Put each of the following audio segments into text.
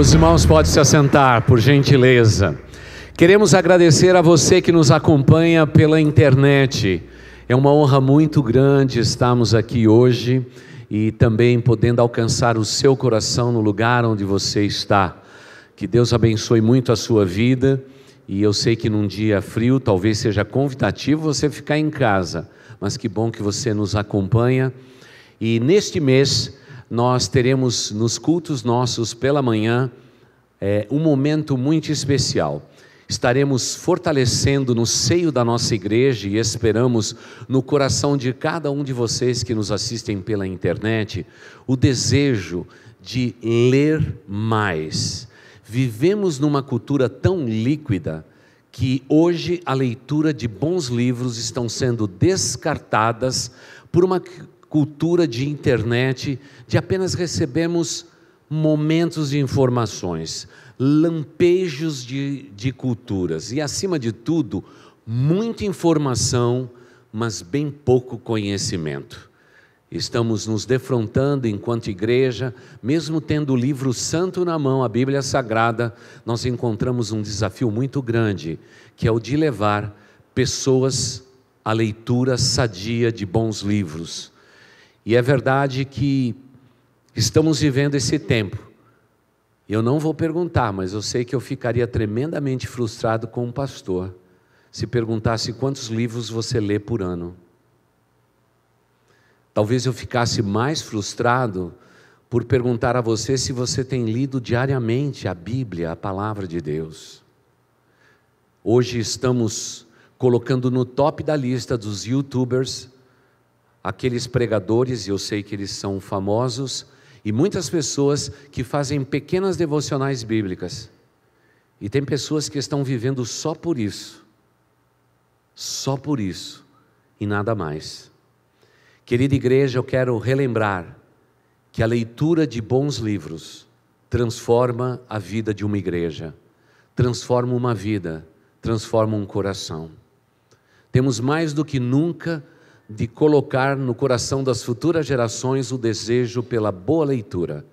Os irmãos podem se assentar, por gentileza. Queremos agradecer a você que nos acompanha pela internet. É uma honra muito grande estarmos aqui hoje e também podendo alcançar o seu coração no lugar onde você está. Que Deus abençoe muito a sua vida. E eu sei que num dia frio talvez seja convidativo você ficar em casa, mas que bom que você nos acompanha. E neste mês nós teremos nos cultos nossos pela manhã um momento muito especial. Estaremos fortalecendo no seio da nossa igreja e esperamos no coração de cada um de vocês que nos assistem pela internet o desejo de ler mais. Vivemos numa cultura tão líquida que hoje a leitura de bons livros estão sendo descartadas por uma cultura de internet, de apenas recebemos momentos de informações, lampejos de culturas e, acima de tudo, muita informação, mas bem pouco conhecimento. Estamos nos defrontando enquanto igreja, mesmo tendo o livro santo na mão, a Bíblia Sagrada, nós encontramos um desafio muito grande, que é o de levar pessoas à leitura sadia de bons livros. E é verdade que estamos vivendo esse tempo. Eu não vou perguntar, mas eu sei que eu ficaria tremendamente frustrado com um pastor se perguntasse quantos livros você lê por ano. Talvez eu ficasse mais frustrado por perguntar a você se você tem lido diariamente a Bíblia, a Palavra de Deus. Hoje estamos colocando no top da lista dos YouTubers aqueles pregadores, e eu sei que eles são famosos, e muitas pessoas que fazem pequenas devocionais bíblicas. E tem pessoas que estão vivendo só por isso, e nada mais. Querida igreja, eu quero relembrar que a leitura de bons livros transforma a vida de uma igreja, transforma uma vida, transforma um coração. Temos mais do que nunca de colocar no coração das futuras gerações o desejo pela boa leitura.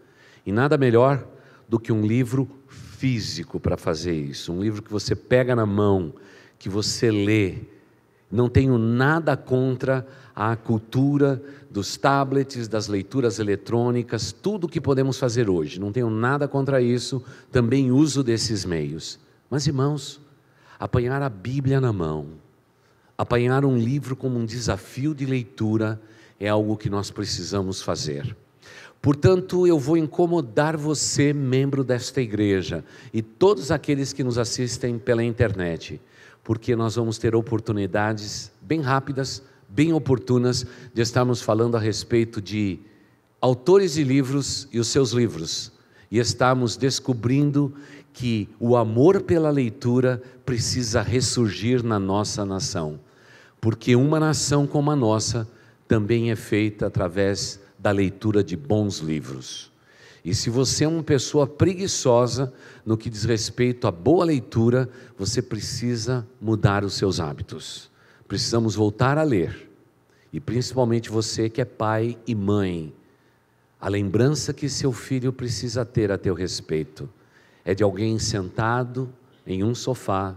E nada melhor do que um livro físico para fazer isso, um livro que você pega na mão, que você lê. Não tenho nada contra a cultura dos tablets, das leituras eletrônicas, tudo o que podemos fazer hoje. Não tenho nada contra isso, também uso desses meios. Mas, irmãos, apanhar a Bíblia na mão, apanhar um livro como um desafio de leitura é algo que nós precisamos fazer. Portanto, eu vou incomodar você, membro desta igreja, e todos aqueles que nos assistem pela internet, porque nós vamos ter oportunidades bem rápidas, bem oportunas, de estarmos falando a respeito de autores de livros e os seus livros, e estamos descobrindo que o amor pela leitura precisa ressurgir na nossa nação, porque uma nação como a nossa também é feita através da leitura de bons livros. E se você é uma pessoa preguiçosa no que diz respeito à boa leitura, você precisa mudar os seus hábitos. Precisamos voltar a ler. E principalmente você que é pai e mãe, a lembrança que seu filho precisa ter a teu respeito é de alguém sentado em um sofá,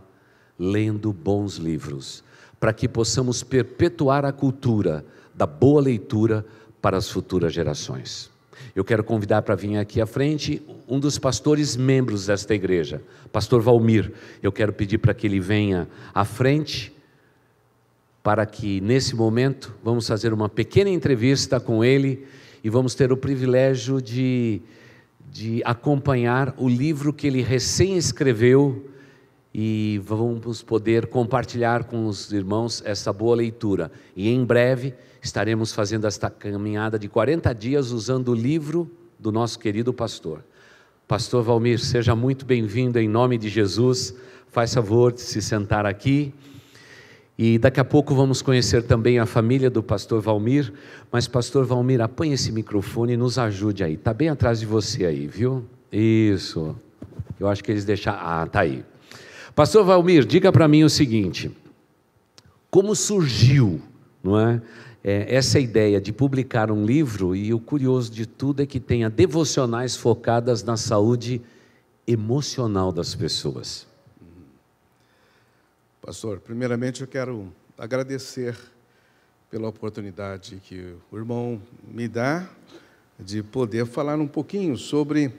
lendo bons livros, para que possamos perpetuar a cultura da boa leitura para as futuras gerações. Eu quero convidar para vir aqui à frente um dos pastores membros desta igreja, pastor Valmir. Eu quero pedir para que ele venha à frente, para que nesse momento vamos fazer uma pequena entrevista com ele e vamos ter o privilégio de acompanhar o livro que ele recém escreveu e vamos poder compartilhar com os irmãos essa boa leitura. E em breve estaremos fazendo esta caminhada de 40 dias usando o livro do nosso querido pastor. Pastor Valmir, seja muito bem-vindo em nome de Jesus. Faz favor de se sentar aqui. E daqui a pouco vamos conhecer também a família do pastor Valmir. Mas pastor Valmir, apanhe esse microfone e nos ajude aí. Está bem atrás de você aí, viu? Isso. Eu acho que eles deixaram... Ah, está aí. Pastor Valmir, diga para mim o seguinte: como surgiu, não é, essa ideia de publicar um livro? E o curioso de tudo é que tenha devocionais focadas na saúde emocional das pessoas. Pastor, primeiramente eu quero agradecer pela oportunidade que o irmão me dá de poder falar um pouquinho sobre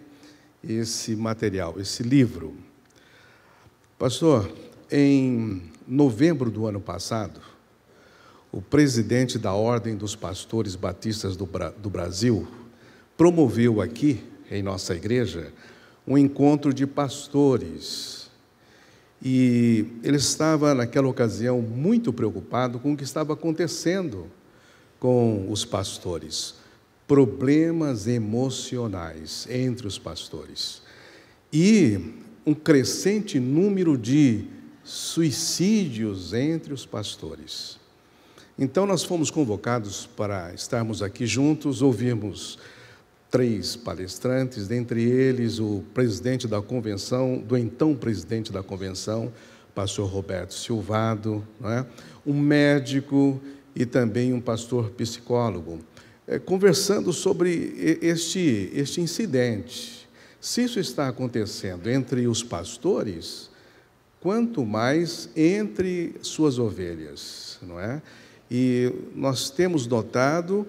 esse material, esse livro. Pastor, em novembro do ano passado, o presidente da Ordem dos Pastores Batistas do Brasil promoveu aqui, em nossa igreja, um encontro de pastores. E ele estava, naquela ocasião, muito preocupado com o que estava acontecendo com os pastores. Problemas emocionais entre os pastores. E um crescente número de suicídios entre os pastores. Então, nós fomos convocados para estarmos aqui juntos, ouvimos 3 palestrantes, dentre eles o presidente da convenção, do então presidente da convenção, pastor Roberto Silvado, não é? Um médico e também um pastor psicólogo, conversando sobre este incidente. Se isso está acontecendo entre os pastores, quanto mais entre suas ovelhas, não é? E nós temos notado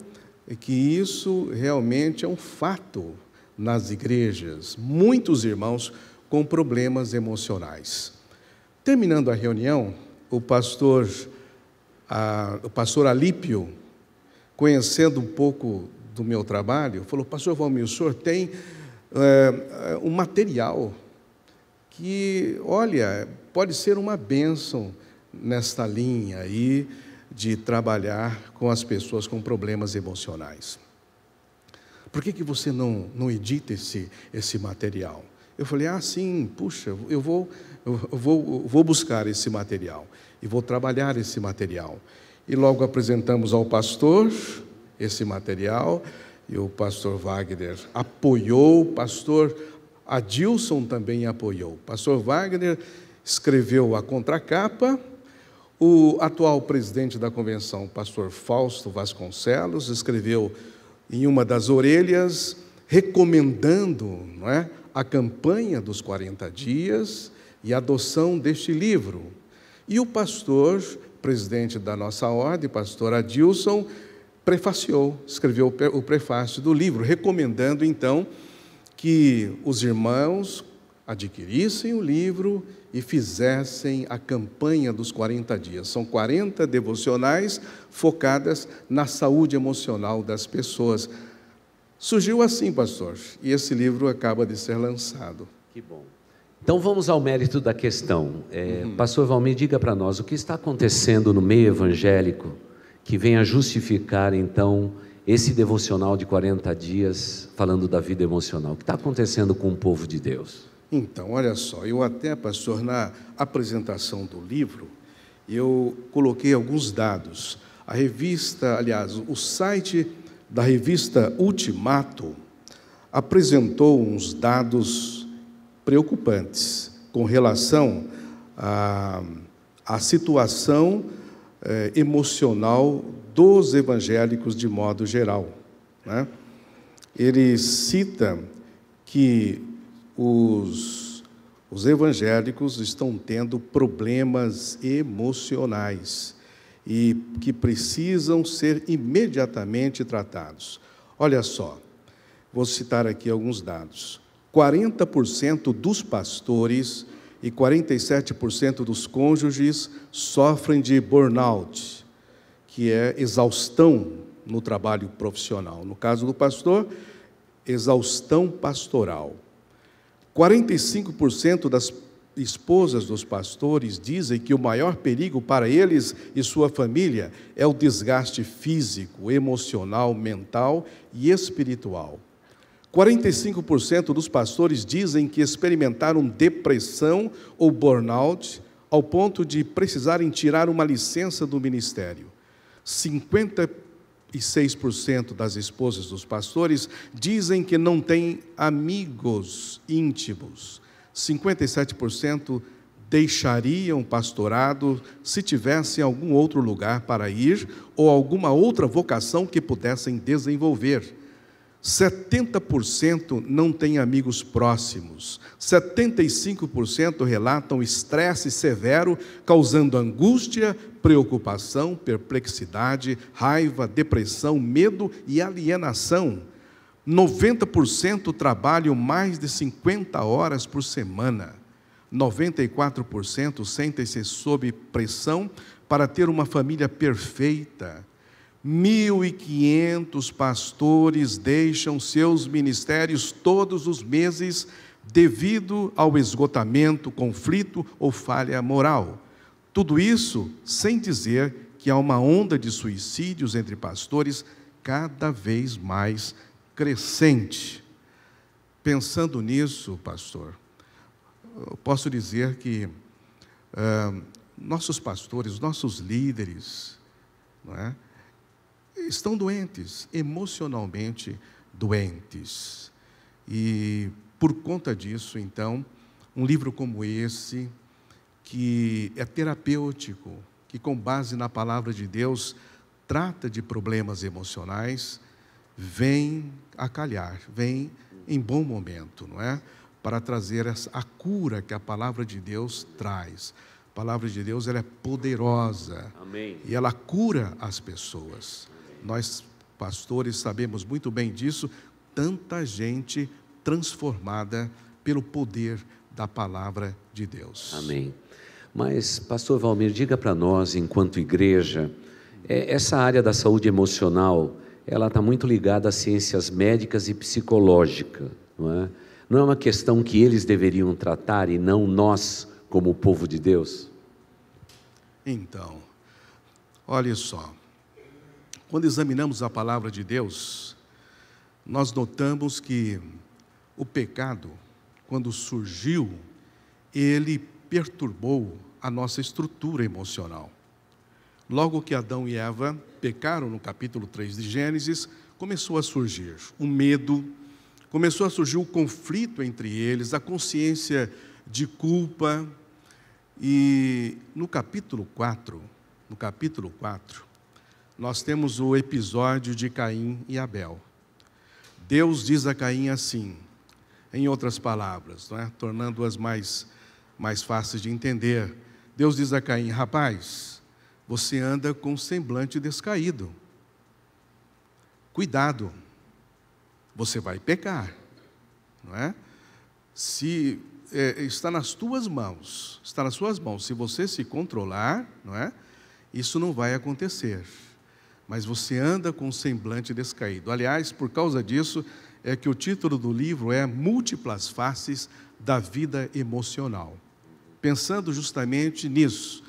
que isso realmente é um fato nas igrejas. Muitos irmãos com problemas emocionais. Terminando a reunião, o pastor Alípio, conhecendo um pouco do meu trabalho, falou: pastor Valmir, o senhor tem um material que, olha, pode ser uma bênção nesta linha aí de trabalhar com as pessoas com problemas emocionais. Por que você não edita esse material? Eu falei: sim, puxa, eu vou buscar esse material e vou trabalhar esse material. E logo apresentamos ao pastor esse material, e o pastor Wagner apoiou, o pastor Adilson também apoiou. O pastor Wagner escreveu a contracapa. O atual presidente da convenção, pastor Fausto Vasconcelos, escreveu em uma das orelhas, recomendando, não é, a campanha dos 40 dias e a adoção deste livro. E o pastor, presidente da nossa ordem, pastor Adilson, prefaciou, escreveu o prefácio do livro, recomendando, então, que os irmãos adquirissem o livro e fizessem a campanha dos 40 dias. São 40 devocionais focadas na saúde emocional das pessoas. Surgiu assim, pastor, e esse livro acaba de ser lançado. Que bom. Então vamos ao mérito da questão. Pastor Valmir, diga para nós o que está acontecendo no meio evangélico que vem a justificar, então, esse devocional de 40 dias falando da vida emocional. O que está acontecendo com o povo de Deus? Então, olha só, eu até, pastor, na apresentação do livro, eu coloquei alguns dados. A revista, aliás, o site da revista Ultimato apresentou uns dados preocupantes com relação à situação emocional dos evangélicos de modo geral, né? Ele cita que os evangélicos estão tendo problemas emocionais e que precisam ser imediatamente tratados. Olha só, vou citar aqui alguns dados. 40% dos pastores e 47% dos cônjuges sofrem de burnout, que é exaustão no trabalho profissional. No caso do pastor, exaustão pastoral. 45% das esposas dos pastores dizem que o maior perigo para eles e sua família é o desgaste físico, emocional, mental e espiritual. 45% dos pastores dizem que experimentaram depressão ou burnout ao ponto de precisarem tirar uma licença do ministério. 56% das esposas dos pastores dizem que não têm amigos íntimos. 57% deixariam o pastorado se tivessem algum outro lugar para ir ou alguma outra vocação que pudessem desenvolver. 70% não têm amigos próximos. 75% relatam estresse severo, causando angústia, preocupação, perplexidade, raiva, depressão, medo e alienação. 90% trabalham mais de 50 horas por semana. 94% sentem-se sob pressão para ter uma família perfeita. 1.500 pastores deixam seus ministérios todos os meses devido ao esgotamento, conflito ou falha moral. Tudo isso sem dizer que há uma onda de suicídios entre pastores cada vez mais crescente. Pensando nisso, pastor, eu posso dizer que nossos pastores, nossos líderes, não é, estão doentes, emocionalmente doentes. E por conta disso, então, um livro como esse, que é terapêutico, que com base na palavra de Deus trata de problemas emocionais, vem a calhar, vem em bom momento, não é? Para trazer a cura que a palavra de Deus traz. A palavra de Deus, ela é poderosa. Amém. E ela cura as pessoas. Nós, pastores, sabemos muito bem disso, tanta gente transformada pelo poder da palavra de Deus. Amém. Mas, pastor Valmir, diga para nós, enquanto igreja, essa área da saúde emocional, ela está muito ligada às ciências médicas e psicológicas, não é? Não é uma questão que eles deveriam tratar e não nós, como o povo de Deus? Então, olha só. Quando examinamos a palavra de Deus, nós notamos que o pecado, quando surgiu, ele perturbou a nossa estrutura emocional. Logo que Adão e Eva pecaram, no capítulo 3 de Gênesis, começou a surgir o medo, começou a surgir o conflito entre eles, a consciência de culpa. E no capítulo 4, nós temos o episódio de Caim e Abel. Deus diz a Caim assim, em outras palavras, não é? Tornando-as mais fáceis de entender. Deus diz a Caim: rapaz, você anda com semblante descaído. Cuidado, você vai pecar, não é? Está nas suas mãos. Se você se controlar, não é? Isso não vai acontecer. Mas você anda com semblante descaído. Aliás, por causa disso, é que o título do livro é Múltiplas Faces da Vida Emocional. Pensando justamente nisso,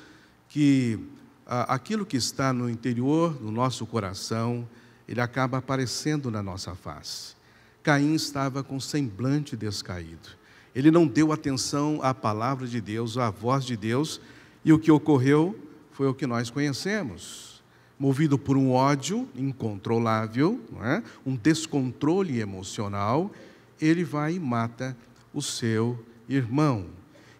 que aquilo que está no interior do nosso coração, ele acaba aparecendo na nossa face. Caim estava com semblante descaído. Ele não deu atenção à palavra de Deus, à voz de Deus, e o que ocorreu foi o que nós conhecemos. Movido por um ódio incontrolável, não é? Um descontrole emocional, ele vai e mata o seu irmão.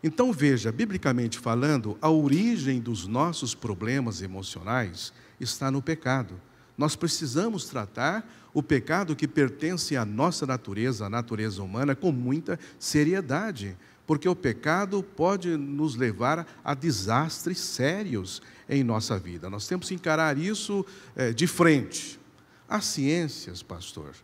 Então veja, biblicamente falando, a origem dos nossos problemas emocionais está no pecado. Nós precisamos tratar o pecado que pertence à nossa natureza, à natureza humana, com muita seriedade, porque o pecado pode nos levar a desastres sérios em nossa vida. Nós temos que encarar isso de frente. As ciências, pastor,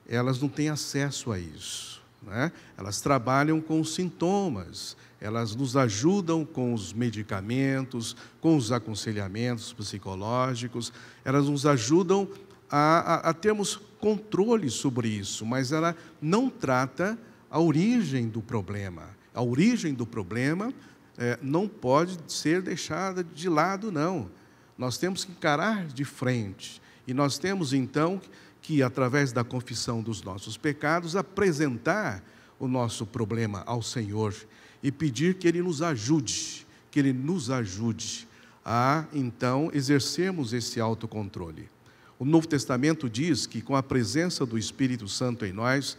elas não têm acesso a isso, né? Elas trabalham com os sintomas, elas nos ajudam com os medicamentos, com os aconselhamentos psicológicos, elas nos ajudam a termos controle sobre isso, mas ela não trata a origem do problema. A origem do problema não pode ser deixada de lado, não. Nós temos que encarar de frente. E nós temos, então, que, através da confissão dos nossos pecados, apresentar o nosso problema ao Senhor e pedir que Ele nos ajude, a, então, exercermos esse autocontrole. O Novo Testamento diz que, com a presença do Espírito Santo em nós,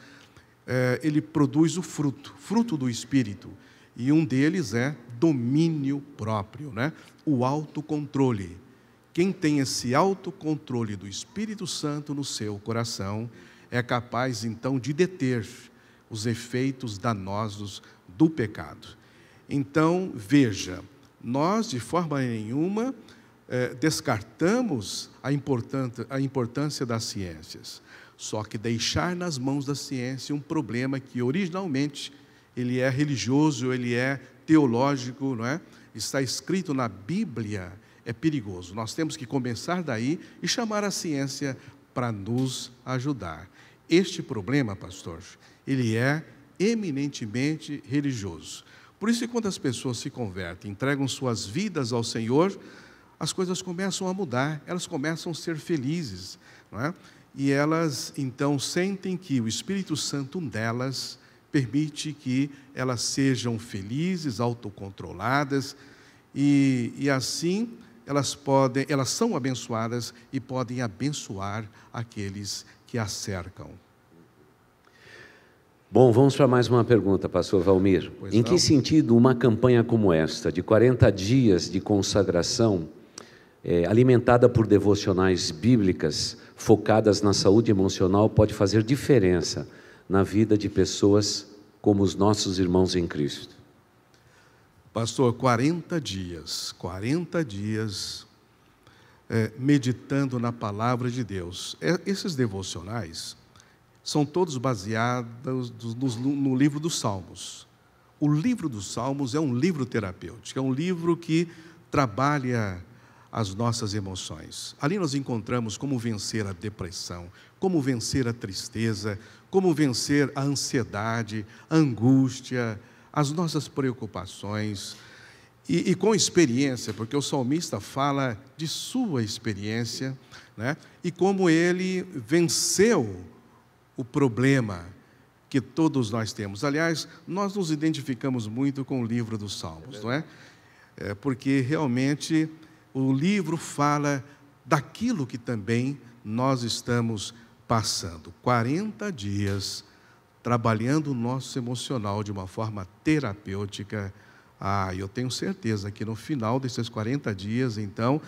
ele produz o fruto do Espírito. E um deles é domínio próprio, né? O autocontrole. Quem tem esse autocontrole do Espírito Santo no seu coração é capaz então de deter os efeitos danosos do pecado. Então, veja, nós de forma nenhuma descartamos a importância das ciências. Só que deixar nas mãos da ciência um problema que originalmente ele é religioso, ele é teológico, não é? Está escrito na Bíblia, é perigoso. Nós temos que começar daí e chamar a ciência para nos ajudar. Este problema, pastor, ele é eminentemente religioso. Por isso que quando as pessoas se convertem, entregam suas vidas ao Senhor, as coisas começam a mudar, elas começam a ser felizes, não é? E elas então sentem que o Espírito Santo delas permite que elas sejam felizes, autocontroladas, e assim elas são abençoadas e podem abençoar aqueles que as cercam. Bom, vamos para mais uma pergunta, pastor Valmir. Em que sentido uma campanha como esta, de 40 dias de consagração, alimentada por devocionais bíblicas, focadas na saúde emocional, pode fazer diferença na vida de pessoas como os nossos irmãos em Cristo? Pastor, 40 dias meditando na palavra de Deus. Esses devocionais são todos baseados no livro dos Salmos. O livro dos Salmos é um livro terapêutico, é um livro que trabalha as nossas emoções. Ali nós encontramos como vencer a depressão, como vencer a tristeza, como vencer a ansiedade, a angústia, as nossas preocupações. E com experiência, porque o salmista fala de sua experiência, né? E como ele venceu o problema que todos nós temos. Aliás, nós nos identificamos muito com o livro dos Salmos, não é? Porque realmente o livro fala daquilo que também nós estamos passando. 40 dias trabalhando o nosso emocional de uma forma terapêutica. Eu tenho certeza que no final desses 40 dias, então,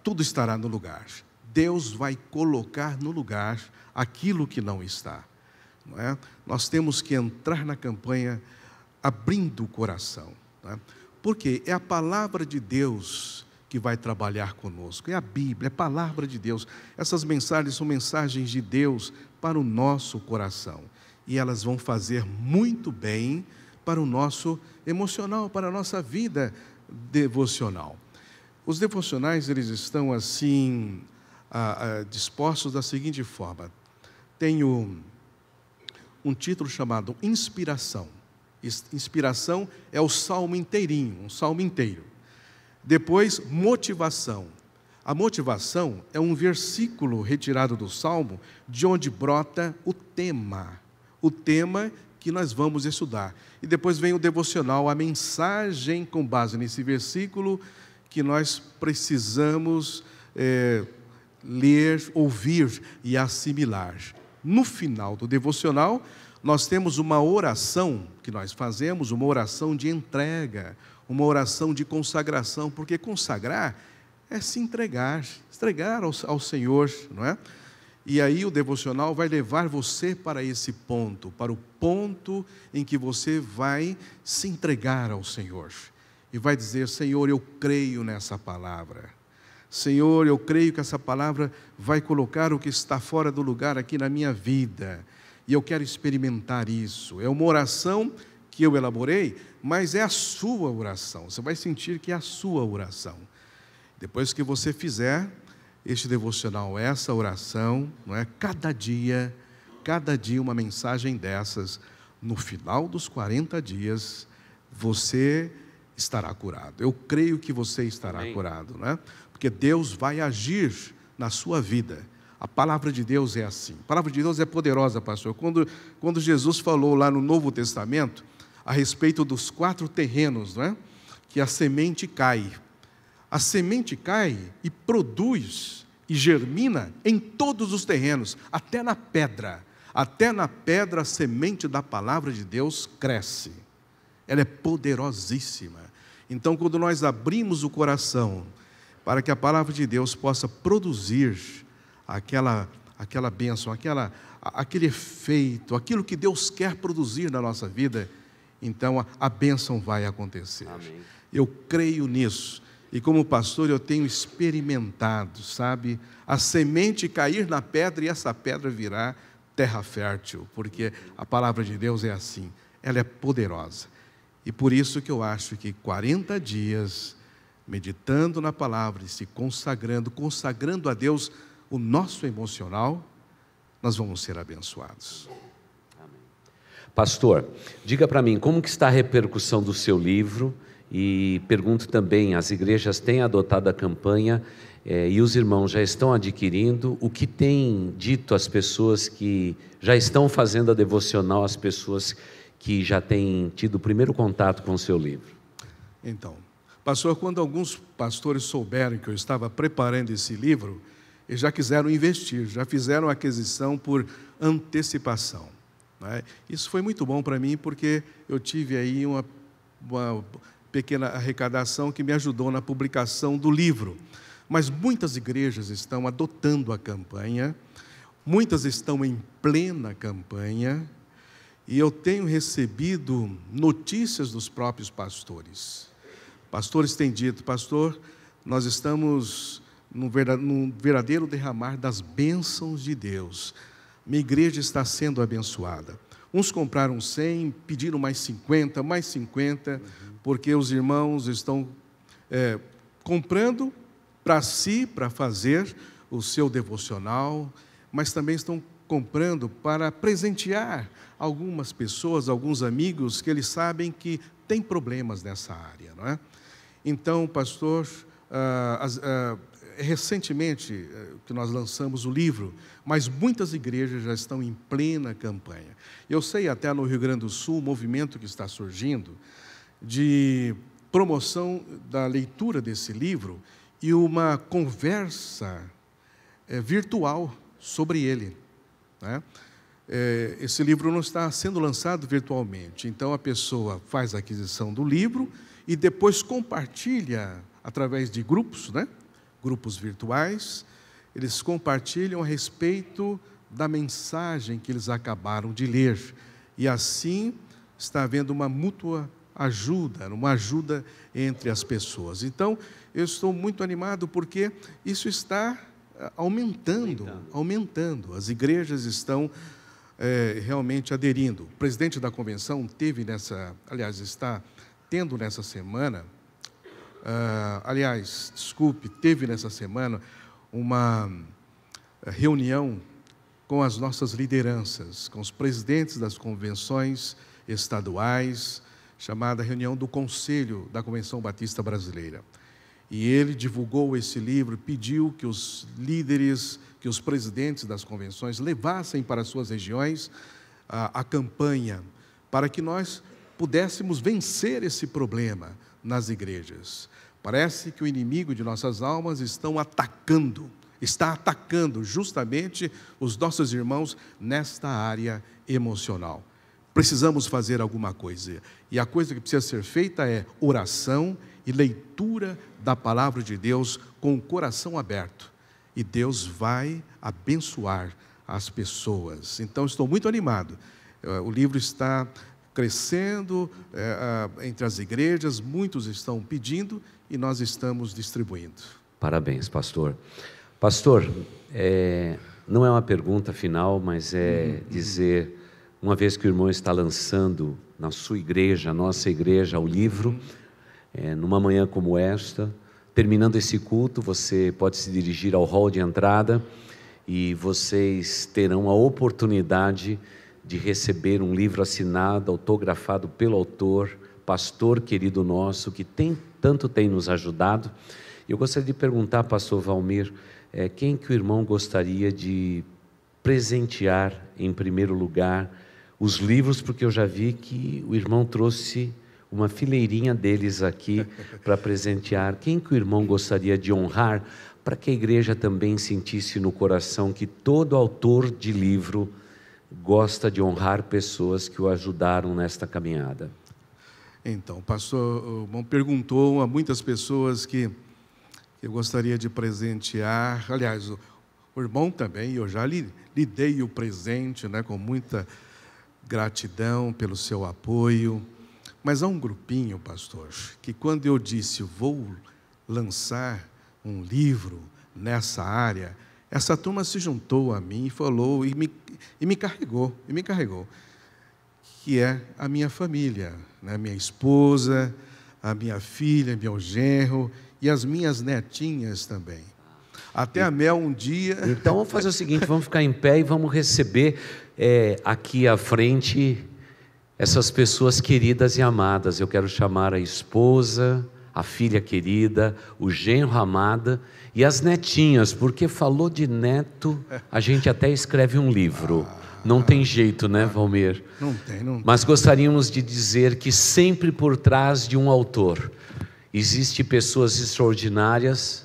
tudo estará no lugar. Deus vai colocar no lugar aquilo que não está. Não é? Nós temos que entrar na campanha abrindo o coração. Não é? Porque é a palavra de Deus que vai trabalhar conosco, é a Bíblia, é a palavra de Deus. Essas mensagens são mensagens de Deus para o nosso coração, e elas vão fazer muito bem para o nosso emocional, para a nossa vida devocional. Os devocionais, eles estão assim, dispostos da seguinte forma. Tenho um título chamado Inspiração. Inspiração é o salmo inteirinho, um salmo inteiro. Depois, motivação. A motivação é um versículo retirado do salmo, de onde brota o tema que nós vamos estudar. E depois vem o devocional, a mensagem com base nesse versículo que nós precisamos ler, ouvir e assimilar. No final do devocional, nós temos uma oração que nós fazemos, uma oração de entrega, uma oração de consagração, porque consagrar é se entregar ao Senhor, não é? E aí o devocional vai levar você para esse ponto, para o ponto em que você vai se entregar ao Senhor. E vai dizer: Senhor, eu creio nessa palavra. Senhor, eu creio que essa palavra vai colocar o que está fora do lugar aqui na minha vida. E eu quero experimentar isso. É uma oração que eu elaborei, mas é a sua oração. Você vai sentir que é a sua oração. Depois que você fizer este devocional, essa oração, não é? Cada dia uma mensagem dessas, no final dos 40 dias, você estará curado. Eu creio que você estará Amém. Curado, né? Porque Deus vai agir na sua vida. A palavra de Deus é assim. A palavra de Deus é poderosa, pastor. Quando Jesus falou lá no Novo Testamento, a respeito dos 4 terrenos, não é? Que a semente cai. A semente cai e produz e germina em todos os terrenos, até na pedra. Até na pedra a semente da palavra de Deus cresce. Ela é poderosíssima. Então, quando nós abrimos o coração para que a palavra de Deus possa produzir aquela bênção, aquele efeito, aquilo que Deus quer produzir na nossa vida, então a bênção vai acontecer. Amém. Eu creio nisso. E como pastor eu tenho experimentado, sabe, a semente cair na pedra e essa pedra virar terra fértil, porque a palavra de Deus é assim, ela é poderosa. E por isso que eu acho que 40 dias meditando na palavra e se consagrando a Deus o nosso emocional, nós vamos ser abençoados. Amém. Pastor, diga para mim, como que está a repercussão do seu livro? E pergunto também, as igrejas têm adotado a campanha e os irmãos já estão adquirindo? O que tem dito às pessoas que já estão fazendo a devocional, às pessoas que já têm tido o primeiro contato com o seu livro? Então, pastor, quando alguns pastores souberam que eu estava preparando esse livro, eles já quiseram investir, já fizeram a aquisição por antecipação, né? Isso foi muito bom para mim, porque eu tive aí uma pequena arrecadação que me ajudou na publicação do livro. Mas muitas igrejas estão adotando a campanha, muitas estão em plena campanha, e eu tenho recebido notícias dos próprios pastores. Pastores têm dito: pastor, nós estamos num verdadeiro derramar das bênçãos de Deus. Minha igreja está sendo abençoada. Uns compraram 100, pediram mais 50, porque os irmãos estão comprando para si, para fazer o seu devocional, mas também estão comprando para presentear algumas pessoas, alguns amigos que eles sabem que têm problemas nessa área, não é? Então, pastor, recentemente que nós lançamos o livro, mas muitas igrejas já estão em plena campanha. Eu sei até no Rio Grande do Sul, o movimento que está surgindo de promoção da leitura desse livro e uma conversa virtual sobre ele, né? Esse livro não está sendo lançado virtualmente, então a pessoa faz a aquisição do livro e depois compartilha através de grupos, né? Grupos virtuais, eles compartilham a respeito da mensagem que eles acabaram de ler, e assim está havendo uma mútua ajuda, uma ajuda entre as pessoas. Então, eu estou muito animado porque isso está aumentando. As igrejas estão realmente aderindo. O presidente da convenção está tendo nessa semana, teve nessa semana uma reunião com as nossas lideranças, com os presidentes das convenções estaduais, chamada reunião do Conselho da Convenção Batista Brasileira. E ele divulgou esse livro, pediu que os líderes, que os presidentes das convenções levassem para suas regiões a campanha, para que nós pudéssemos vencer esse problema nas igrejas. Parece que o inimigo de nossas almas está atacando justamente os nossos irmãos nesta área emocional. Precisamos fazer alguma coisa, e a coisa que precisa ser feita é oração e leitura da palavra de Deus com o coração aberto, e Deus vai abençoar as pessoas. Então, estou muito animado. O livro está crescendo entre as igrejas, muitos estão pedindo e nós estamos distribuindo. Parabéns, pastor. Pastor, não é uma pergunta final, mas dizer, uma vez que o irmão está lançando na sua igreja, nossa igreja, o livro, numa manhã como esta, terminando esse culto, você pode se dirigir ao hall de entrada e vocês terão a oportunidade de receber um livro assinado, autografado pelo autor, pastor querido nosso, que tanto tem nos ajudado. Eu gostaria de perguntar, pastor Valmir, quem que o irmão gostaria de presentear em primeiro lugar os livros, porque eu já vi que o irmão trouxe uma fileirinha deles aqui para presentear. Quem que o irmão gostaria de honrar, para que a igreja também sentisse no coração que todo autor de livro gosta de honrar pessoas que o ajudaram nesta caminhada? Então, pastor, o irmão perguntou a muitas pessoas que eu gostaria de presentear. Aliás, O irmão também, eu já lhe dei o presente, né, com muita gratidão pelo seu apoio. Mas há um grupinho, pastor, que quando eu disse vou lançar um livro nessa área, essa turma se juntou a mim e falou, e me carregou, que é a minha família, né? Minha esposa, a minha filha, meu genro e as minhas netinhas também. Até a Mel um dia... Então vamos fazer o seguinte, vamos ficar em pé e vamos receber aqui à frente essas pessoas queridas e amadas. Eu quero chamar a esposa, a filha querida, o genro amada e as netinhas, porque falou de neto, a gente até escreve um livro. Não tem jeito, né, Valmir? Não tem. Mas gostaríamos de dizer que sempre por trás de um autor existem pessoas extraordinárias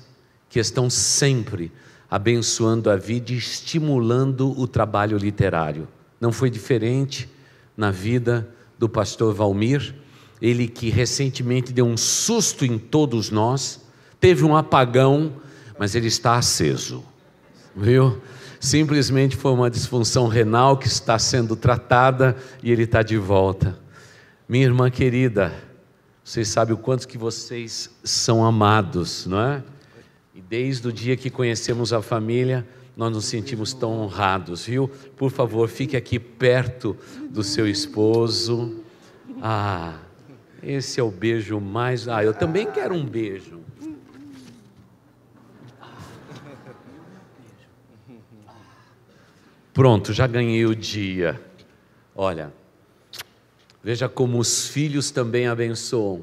que estão sempre abençoando a vida e estimulando o trabalho literário. Não foi diferente na vida do pastor Valmir, ele que recentemente deu um susto em todos nós, teve um apagão, mas ele está aceso, viu? Simplesmente foi uma disfunção renal que está sendo tratada e ele está de volta. Minha irmã querida, vocês sabem o quanto que vocês são amados, não é? E desde o dia que conhecemos a família, nós nos sentimos tão honrados, viu? Por favor, fique aqui perto do seu esposo. Esse é o beijo mais... eu também quero um beijo. Pronto, já ganhei o dia. Olha, veja como os filhos também abençoam.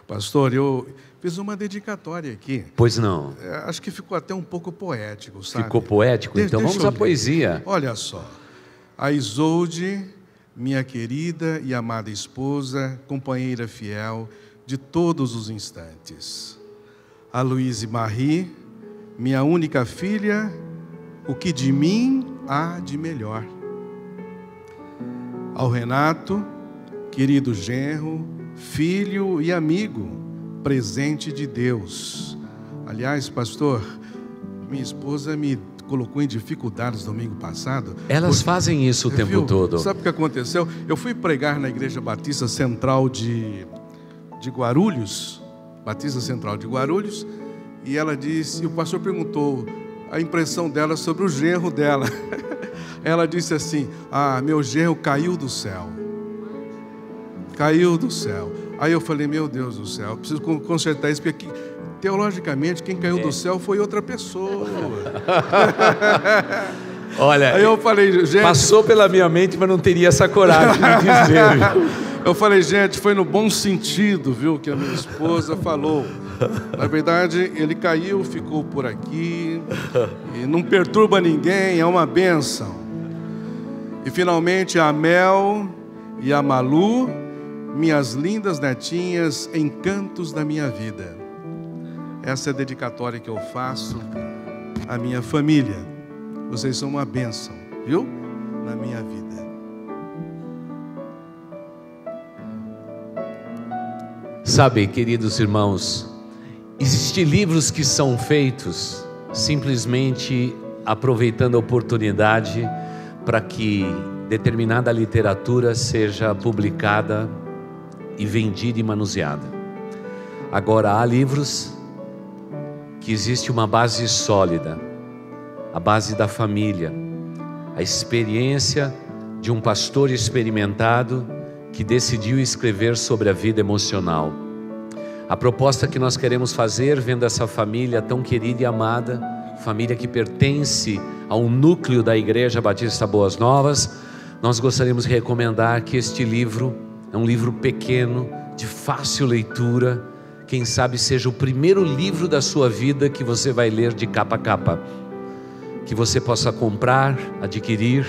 Pastor, eu fiz uma dedicatória aqui. Pois não. Acho que ficou até um pouco poético, sabe? Ficou poético? Então vamos à poesia. Olha só. A Isolde, minha querida e amada esposa, companheira fiel de todos os instantes. A Louise Marie, minha única filha, o que de mim há de melhor. Ao Renato, querido genro, filho e amigo, presente de Deus. Aliás, pastor, minha esposa me colocou em dificuldades domingo passado. Elas fazem isso o tempo todo. Sabe o que aconteceu? Eu fui pregar na Igreja Batista Central de Guarulhos, Batista Central de Guarulhos, e ela disse, e o pastor perguntou a impressão dela sobre o genro dela. Ela disse assim, meu genro caiu do céu. Caiu do céu. Aí eu falei, meu Deus do céu, preciso consertar isso, porque aqui, teologicamente, quem caiu do céu foi outra pessoa. Olha, aí eu falei, gente, passou pela minha mente, mas não teria essa coragem de dizer. Eu falei, gente, foi no bom sentido, viu, que a minha esposa falou. Na verdade, ele caiu, ficou por aqui, e não perturba ninguém, é uma bênção. E finalmente a Mel e a Malu, minhas lindas netinhas, encantos da minha vida. Essa é a dedicatória que eu faço à minha família. Vocês são uma bênção, viu? Na minha vida. Sabe, queridos irmãos, existem livros que são feitos simplesmente aproveitando a oportunidade para que determinada literatura seja publicada e vendida e manuseada. Agora, há livros que existe uma base sólida, a base da família, a experiência de um pastor experimentado que decidiu escrever sobre a vida emocional. A proposta que nós queremos fazer, vendo essa família tão querida e amada, família que pertence ao núcleo da Igreja Batista Boas Novas, nós gostaríamos de recomendar que este livro é um livro pequeno, de fácil leitura, quem sabe seja o primeiro livro da sua vida que você vai ler de capa a capa, que você possa comprar, adquirir,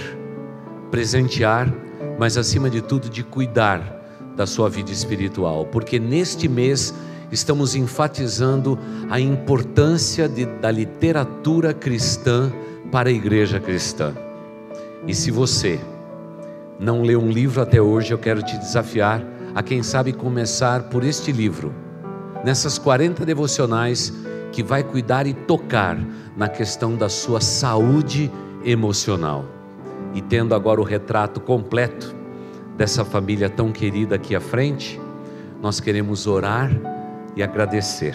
presentear, mas acima de tudo de cuidar da sua vida espiritual, porque neste mês estamos enfatizando a importância da literatura cristã para a igreja cristã. E se você não leu um livro até hoje, eu quero te desafiar a quem sabe começar por este livro, nessas 40 devocionais que vai cuidar e tocar na questão da sua saúde emocional. E tendo agora o retrato completo dessa família tão querida aqui à frente, nós queremos orar e agradecer.